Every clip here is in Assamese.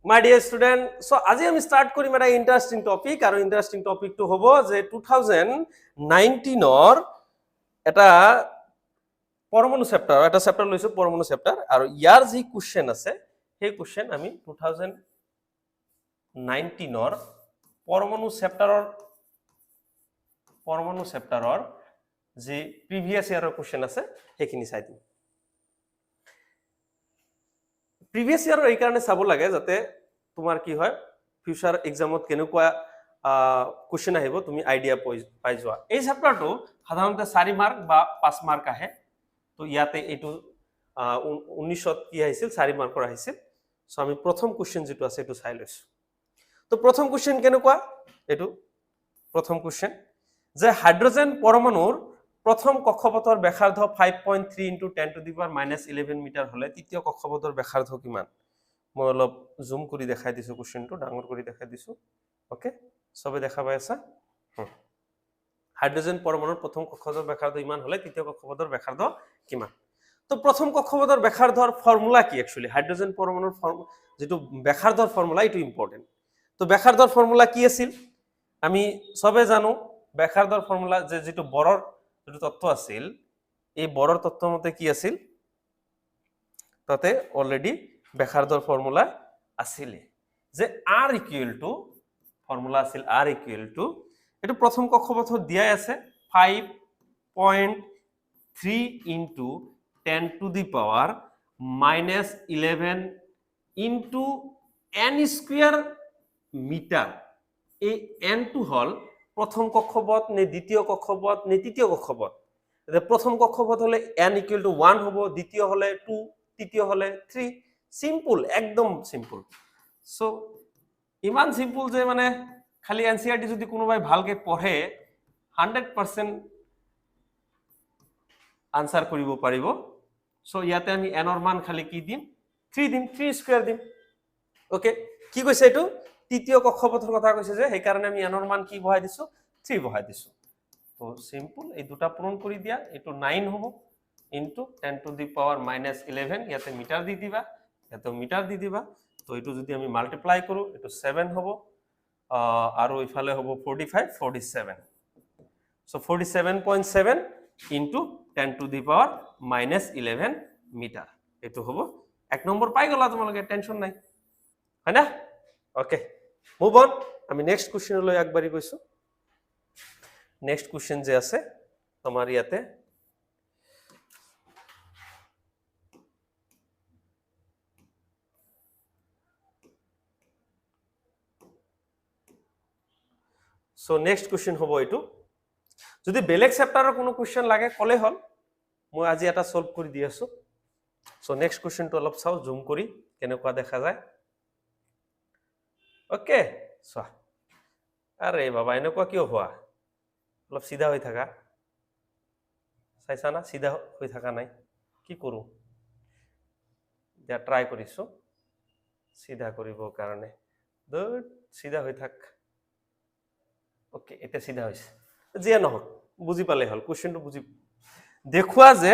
মাই ডিয়াৰ ষ্টুডেণ্ট, চ' আজি আমি ষ্টাৰ্ট কৰিম এটা ইণ্টাৰেষ্টিং টপিক, আৰু ইণ্টাৰেষ্টিং টপিকটো হ'ব যে 2019 এটা পৰমাণু চেপ্টাৰ, এটা চেপ্টাৰ লৈছো পৰমাণু চেপ্টাৰ, আৰু ইয়াৰ যি কুৱেশ্যন আছে সেই কুৱেশ্যন আমি 2019 পৰমাণু চেপ্টাৰৰ যি প্ৰিভিয়াছ ইয়াৰৰ কুৱেশ্যন আছে সেইখিনি চাই দিম। প্ৰিভিয়াছ ইয়াৰৰ এই কাৰণে চাব লাগে যাতে তোমাৰ কি হয় ফিউচাৰ এক্সামত কেনেকুৱা কুৱেশ্যন আহিব তুমি আইডিয়া পাই যোৱা। এই চেপ্টাৰটো সাধাৰণতে 4 মাৰ্ক বা 5 মাৰ্ক আহে, তো ইয়াতে এইটো 19ত কি আহিছিল 4 মাৰ্কৰ আহিছিল। চ' আমি প্ৰথম কুৱেশ্যন যিটো আছে এইটো চাই লৈছো। তো প্ৰথম কুৱেশ্যন কেনেকুৱা, এইটো প্ৰথম কুৱেশ্যন যে হাইড্ৰজেন পৰমাণুৰ প্ৰথম কক্ষপথৰ ব্যাসাৰ্ধ 5.3 × 10⁻11 মিটাৰ হলে তৃতীয় কক্ষপথৰ ব্যাসাৰ্ধ কিমান? মই অলপ জুম কৰি দেখাই দিছো, কুৱেশ্যনটো ডাঙৰ কৰি দেখাই দিছো। ওকে, সবে দেখা পাই আছা? হাইড্ৰজেন পৰমাণুৰ প্ৰথম কক্ষপথৰ ব্যাসাৰ্ধ ইমান হলে তৃতীয় কক্ষপথৰ ব্যাসাৰ্ধ কিমান? তো প্ৰথম কক্ষপথৰ ব্যাসাৰ্ধৰ ফৰ্মুলা কি? একচুয়ালি হাইড্ৰজেন পৰমাণুৰ যেটো ব্যাসাৰ্ধৰ ফৰ্মুলা এইটো ইম্পৰ্টেন্ট। তো ব্যাসাৰ্ধৰ ফৰ্মুলা কি আছিল? আমি সবে জানো ব্যাসাৰ্ধৰ ফৰ্মুলা যে যেটো বৰৰ যেটো তত্ত্ব আছিল, এই বৰৰ তত্ত্বৰ মতে কি আছিল? তাতে অলৰেডি ব্যাসাৰ্ধৰ ফৰ্মুলা আছিল যে r = ফৰ্মুলা আছিল r = এটো প্ৰথম কক্ষপথত দিয়াই আছে 5.3 × 10⁻11 × n² মিটাৰ। এই n টো হল প্ৰথম কক্ষপথ নে দ্বিতীয় কক্ষপথ নে তৃতীয় কক্ষপথ? প্রথম কক্ষপথ হলে n = 1 হব, দ্বিতীয় হলে 2, তৃতীয় হলে 3। সিম্পল, একদম সিম্পল। সো ইমান সিম্পল যে মানে খালি এনসিআরটি যদি কোনোবাই ভালকে পঢ়ে 100% আনসার কৰিব পাৰিব। সো ইয়াতে আমি n ৰ মান খালি কি দিম? 3 দিম, 3² দিম। ওকে, কি কৈছে এইটো? তৃতীয় কক্ষপথৰ কথা কৈছে যে সেইকাৰণে আমি n ৰ মান কি বহাই দিছো? 3 বহাই দিছো। তো সিম্পল, এই দুটা পূরণ কৰি দিয়া, এইটো 9 হ'ব ইনটু 10⁻11, ইয়াতে মিটার দি দিবা, ইয়াতে মিটার দি দিবা। তো এইটো যদি আমি মাল্টিপ্লাই কৰো এইটো 7 হ'ব, আৰু ইফালে হ'ব 45, 47। সো 47.7 ইনটু 10⁻11 মিটার, এইটো হ'ব 1 নম্বৰ পাই গলা তোমালোকে, টেনশন নাই, হয় না? Okay, move on. আমি নেক্সট কুৱেশ্যনলৈ আগবাঢ়ি গৈছো। নেক্সট কুৱেশ্যন যে আছে আমাৰ ইয়াতে সো নেক্সট কুৱেশ্যন হ'ব এইটো। যদি বেলেগ চেপ্টাৰৰ কোনো কুৱেশ্যন লাগে ক'লে হ'ল, মই আজি এটা সলভ কৰি দি আছো। সো নেক্সট কুৱেশ্যনটো অলপ চাও জুম কৰি কেনেকুৱা দেখা যায়। ওকে, চোৱা। আৰে বাবা এনেকুৱা কিয় হোৱা? অলপ সিধা হৈ থাকা, চাইছা না? সিধা হৈ থাকা নাই, কি কৰো? এতিয়া ট্ৰাই কৰিছো সিধা কৰিবৰ কাৰণে। সিধা হৈ থাক। ওকে, এটা সিধা হৈছে। যিয়ে নহওক বুজি পালে হ'ল, কুৱেশ্যনটো বুজি দেখুৱা যে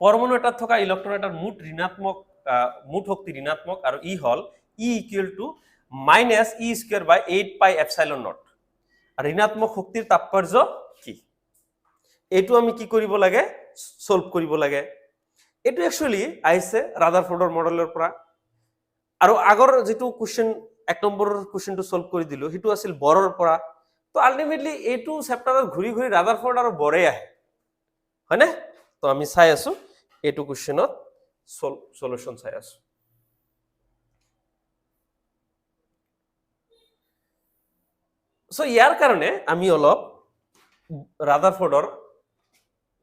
পৰমাণু এটাত থকা ইলেক্ট্ৰন এটাৰ মুঠ শক্তি ঋণাত্মক, আৰু ই হল E = -e²/8πε0। ঋণাত্মক শক্তিৰ তাৎপৰ্য কি? এইটো আমি কি কৰিব লাগে? সলভ কৰিব লাগে। এইটো একচুয়ালি আহিছে ৰাদাৰফোৰ্ডৰ মডেলৰ পৰা, আৰু আগৰ যেটো কুৱেশ্যন 1 নম্বৰৰ কুৱেশ্যনটো সলভ কৰি দিলো হেতু আছিল বৰৰ পৰা। তো আলটিমেটলি এইটো চেপ্টাৰত ঘূৰি ঘূৰি ৰাদাৰফোৰ্ড আৰু বৰে আহে, হয়নে? তো আমি চাই আছো এইটো কুৱেশ্যনত সলিউশন চাই আছো। সো ইয়াৰ কাৰণে আমি অলপ ৰাদাৰফোৰ্ডৰ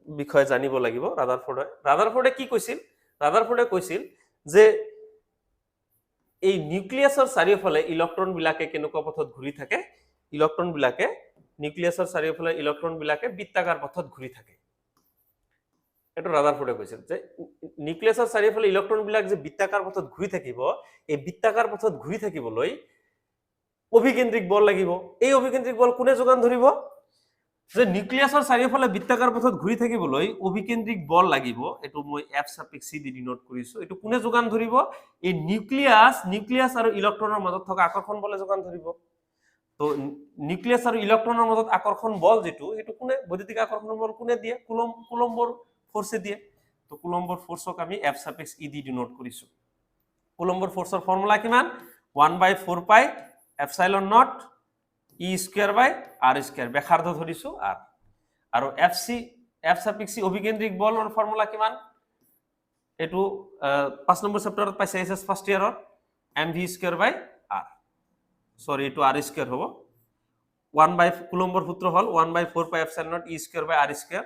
বিষয়ে জানিব লাগিব। ৰাদাৰফোৰ্ডে কি কৈছিল? ৰাদাৰফোৰ্ডে কৈছিল যে এই নিউক্লিয়াছৰ চাৰিওফালে ইলেক্ট্ৰন বিলাকে কেনেকুৱা পথত ঘূৰি থাকে? ইলেক্ট্ৰন বিলাকে নিউক্লিয়াছৰ চাৰিওফালে ইলেক্ট্ৰন বিলাকে বৃত্তাকাৰ পথত ঘূৰি থাকে। এটা ৰাদাৰফোৰ্ডে কৈছিল যে নিউক্লিয়াছৰ চাৰিওফালে ইলেক্ট্ৰন বিলাক যে বৃত্তাকাৰ পথত ঘূৰি থাকিব, এই বৃত্তাকাৰ পথত ঘূৰি থাকিবলৈ অভিকেন্দ্ৰিক বল লাগিব। এই অভিকেন্দ্ৰিক বল কোনে যোগান ধৰিব? যে নিউক্লিয়াছৰ চাৰিওফালে বৃত্তাকাৰ পথত ঘূৰি থাকিবলৈ অভিকেন্দ্ৰিক বল লাগিব, এইটো মই এফ সাপেক্ষ চি দি ডিনোট কৰিছো। এইটো কোনে যোগান ধৰিব? এই নিউক্লিয়াছ আৰু ইলেক্ট্ৰনৰ মাজত থকা আকৰ্ষণ বলে যোগান ধৰিব। তো নিউক্লিয়াছ আৰু ইলেক্ট্ৰনৰ মাজত আকৰ্ষণ বল যেটো, এইটো কোনে বৈদ্যুতিক আকৰ্ষণ বল কোনে দিয়ে? কুলম্বৰ ফোৰ্সে দিয়ে। তো কুলম্বৰ ফোৰ্সক আমি এফ সাপেক্ষ ই দি ডিনোট কৰিছো। কুলম্বৰ ফোৰ্সৰ ফৰ্মুলা কিমান? 1/4 pi epsilon not E square by R square, ব্যাসাৰ্ধ ধৰিছো আৰ। আৰু এফ সাপেক্ষ চি অভিকেন্দ্ৰিক বলৰ ফৰ্মুলা কিমান? এটো 5 নম্বৰ চেপ্টাৰত পাইছে এসএস ফাৰ্স্ট ইয়াৰৰ, mv স্কয়াৰ বাই r, সৰি এটো r স্কয়াৰ হ'ব। 1 কুলম্বৰ সূত্ৰ হল 1/4 pi epsilon not e square by r square.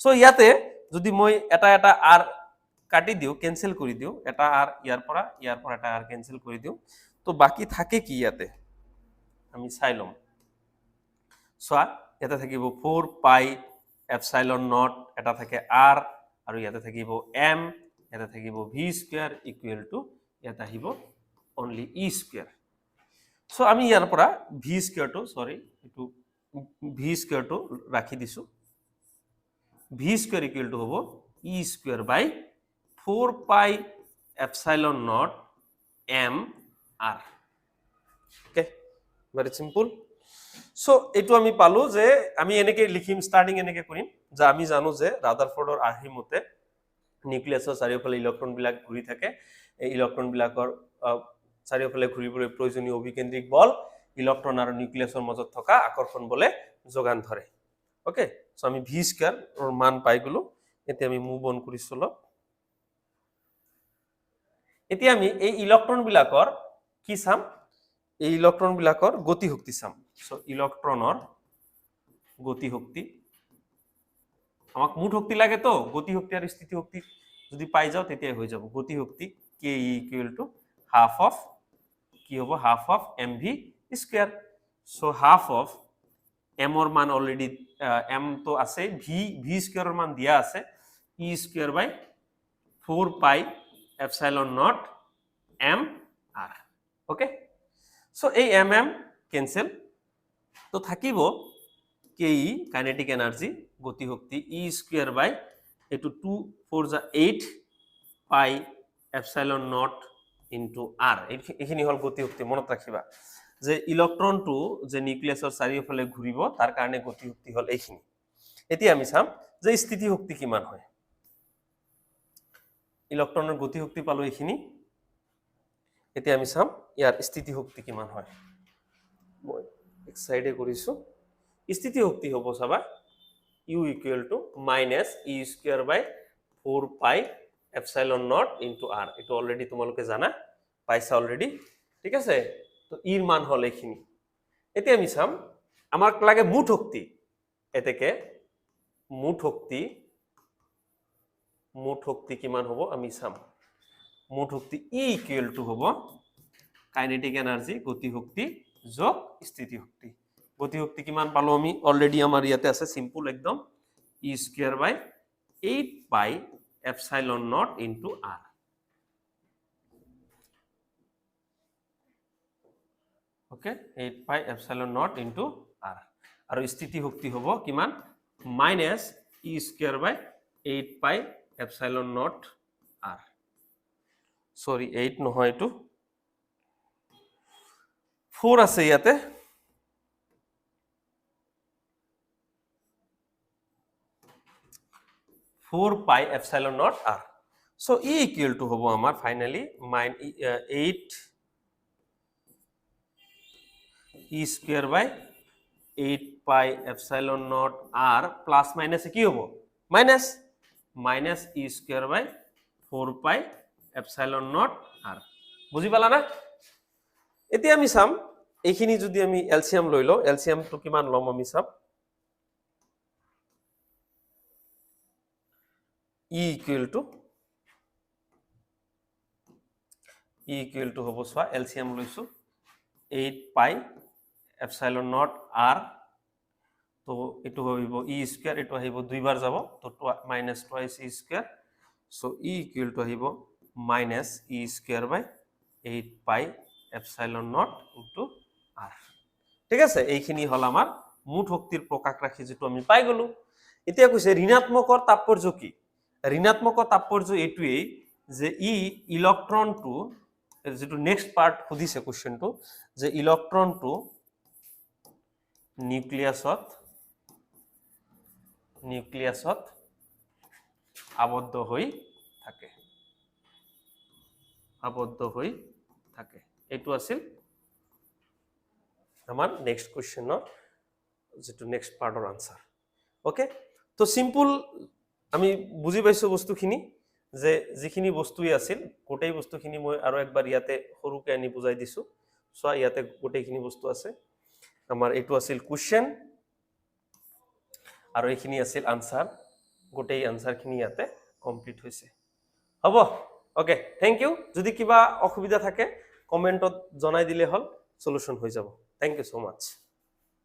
So ইয়াতে যদি মই এটা r কাটি দিও, ক্যান্সেল কৰি দিও, এটা r ইয়াৰ পৰা এটা r ক্যান্সেল কৰি দিও, তো বাকি থাকে কি ইয়াতে আমি চাই লম। সোয়া ইয়াতে থাকিব 4 পাই এপসাইলন নট, এটা থাকে r, আৰু ইয়াতে থাকিব m, ইয়াতে থাকিব v স্কয়াৰ ইকুয়াল টু ইয়াতে আহিব অনলি e স্কয়াৰ। সো আমি ইয়াৰ পৰা v স্কয়াৰ টু এটো v স্কয়াৰ টু ৰাখি দিছো। v স্কয়ার ইকুয়াল টু হ'ব e square by 4 pi epsilon naught m r। Okay, very simple. So এটো আমি পালো যে আমি এনেকে লিখিম, স্টার্টিং এনেকে কৰিম যে আমি জানো যে ৰাদাৰফৰ্ডৰ আৰ্হি মতে নিউক্লিয়াছৰ চাৰিওফালে ইলেক্ট্ৰন বিলাক ঘূৰি থাকে। এই ইলেক্ট্ৰন বিলাকৰ চাৰিওফালে ঘূৰিবলৈ প্ৰয়োজনীয় অভিকেন্দ্ৰিক বল ইলেক্ট্ৰন আৰু নিউক্লিয়াছৰ মাজত থকা আকৰ্ষণ বলে যোগান ধৰে। ওকে, সো আমি ভি স্কয়াৰৰ মান পাই গলো। এতিয়া আমি মুভ অন কৰিছো লক। এতিয়া আমি এই ইলেক্ট্ৰন বিলাকৰ কি চাম? এই ইলেক্ট্ৰন বিলাকৰ গতি শক্তি চাম। সো ইলেক্ট্ৰনৰ গতি শক্তি, আমাক মুঠ শক্তি লাগে, তো গতি শক্তি আৰু স্থিতি শক্তি যদি পাই যাও তেতিয়া হৈ যাব। গতি শক্তি K equal to half of কি হ'ব? Half of mv square. So half of m ৰ মান অলৰেডি m তো আছে, v স্কয়াৰৰ মান দিয়া আছে, e square by 4 pi epsilon naught m r। Okay, so এই m ক্যান্সেল, তো থাকিব কে ই কাইনেটিক এনার্জি গতি শক্তি ই স্কয়ার বাই এটো 2 4 যা 8 pi epsilon naught into r। এইখিনি হল গতি শক্তি। মনত ৰাখিবা যে ইলেক্ট্ৰনটো যে নিউক্লিয়াছৰ চাৰিওফালে ঘূৰিব তাৰ কাৰণে গতি শক্তি হল এইখিনি। এতিয়া আমি চাম যে স্থিতি শক্তি কিমান হয়। ইলেক্ট্ৰনৰ গতি শক্তি পালো এইখিনি। এতিয়া আমি চাম ইয়াৰ স্থিতি শক্তি কিমান হয়। মই এক সাইডে কৰিছো। স্থিতি শক্তি হ'ব চাবা u equal to minus e square by 4 pi epsilon naught into r। এটো অলরেডি তোমালোকে জানা, পাইছা অলরেডি, ঠিক আছে। তো ইৰ মান হল এইখিনি। এতিয়া আমি চাম আমাক লাগে মুঠ শক্তি। এতেকে মুঠ শক্তি কিমান হ'ব আমি চাম। মুঠ শক্তি ই ইকুয়াল টু হ'ব কাইনেটিক এনার্জি গতি শক্তি যোগ স্থিতি শক্তি। গতি শক্তি কিমান পালো আমি অলরেডি আমাৰ ইয়াতে আছে, সিম্পল একদম, ই square by 8 pi epsilon naught into r। Okay, 8 pi epsilon naught into r। আৰু স্থিতি শক্তি হ'ব কিমান? Minus E square by 8 pi epsilon not r। Sorry 8 নহয়, এটো 4 আছে ইয়াতে। Four pi epsilon not r। So E equal to होबो हमार finally 8 E square by 8 pi epsilon not r plus minus की होबो minus minus E square by 4 pi epsilon not r। বুজি পালা না? এতিয়া আমি চাম এইখিনি যদি আমি এলসিএম লৈ লও, এলসিএম তো কিমান লম আমি চাম। E equal to होबो सोआ एलसीएम लइसु 8 पाई एप्सिलॉन नॉट r। तो एटु होइबो E स्क्वायर, एटु आइबो दुई बार जाबो तो minus twice E square. So E equal to आइबो minus E square by 8 pi epsilon not into r। ঠিক আছে, এইখিনি হল আমার মুঠ শক্তিৰ প্ৰকাশ ৰাশি যেটো আমি পাই গলো এতিয়া কৈছে ঋণাত্মকৰ তাৎপৰ্য কি ঋণাত্মকৰ তাৎপৰ্য এইটোৱেই যে ই ইলেক্ট্ৰনটো যেটো নেক্সট পাৰ্ট সুধিছে কোশ্চেনটো যে ইলেক্ট্ৰনটো নিউক্লিয়াছত আবদ্ধ হৈ থাকে এইটো আছিল আমাৰ নেক্সট কোশ্চেনৰ যেটো নেক্সট পাৰ্টৰ আনসাৰ ওকে তো সিম্পল আমি বুজি পাইছো বস্তুখিনি যে যিখিনি বস্তুই আছিল গোটেই বস্তুখিনি মই আৰু একবাৰ ইয়াতে সৰুকে আনি বুজাই দিছো সো ইয়াতে গোটেইখিনি বস্তু আছে আমাৰ এটো আছিল কোশ্চেন আৰু এইখিনি আছিল আনসাৰ গোটেই আনসাৰখিনি ইয়াতে কমপ্লিট হৈছে হ'ব ওকে থ্যাংক ইউ যদি কিবা অসুবিধা থাকে কমেন্টত জনাই দিলে হল সলিউশন হৈ যাব থ্যাংক ইউ সো মাচ